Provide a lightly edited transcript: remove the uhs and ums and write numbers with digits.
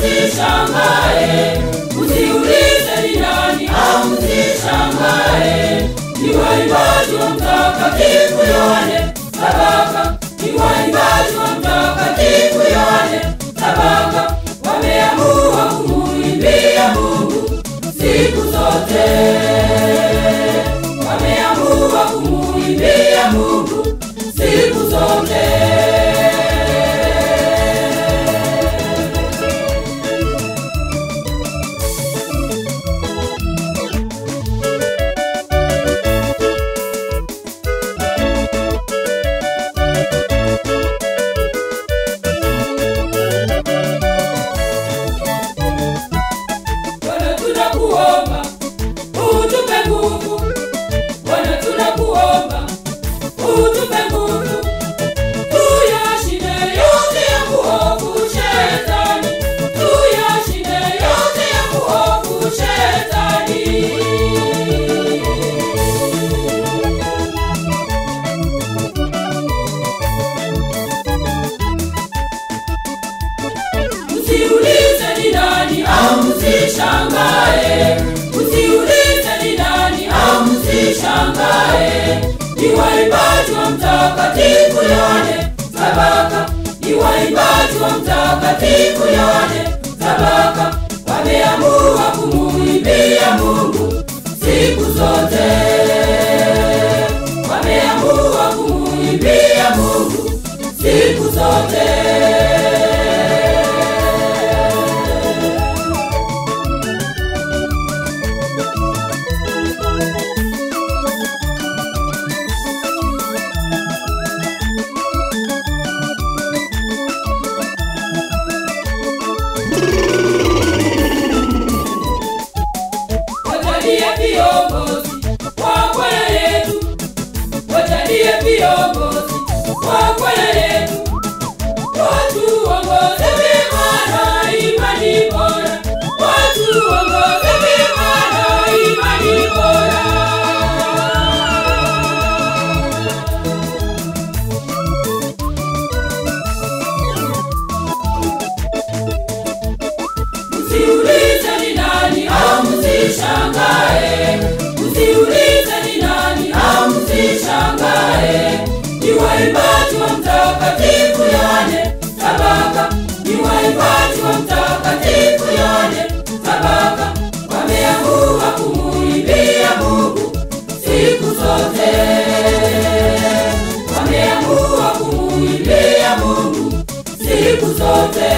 Msishangae, usiulize ni nani, msishangae. Ni waimbaji wa Mtakatifu Yohane Sabaka, ni waimbaji wa Mtakatifu Yohane Sabaka, wameamua kumuimbia Mungu siku zote. Wameamua kumuimbia Mungu siku zote. Tunakuomba utupe nguvu, Bwana tunakuomba utupe nguvu, tuyashinde yote ya muovu shetani, tuyashinde yote ya muovu shetani. Usiulize ni nani, msishangae. Usiulize ni nani, msishangae. Ni waimbaji wa Mtakatifu Yohane Sabaka, ni waimbaji wa Mtakatifu Yohane Sabaka, wameamua kumuimbia Mungu siku zote. Wameamua kumuimbia Mungu siku zote. Wajalie viongozi wa kwaya yetu, wajalie viongozi wa kwaya yetu, watuongoze vyema na imani bora, watuongoze vyema na imani bora. Usiulize ni nani, msishangae. Usiulize ni nani, msishangae. Ni waimbaji wa Mtakatifu Yohane Sabaka, ni waimbaji wa Mtakatifu Yohane Sabaka, wameamua kumuimbia Mungu siku zote. Wameamua kumuimbia Mungu siku zote.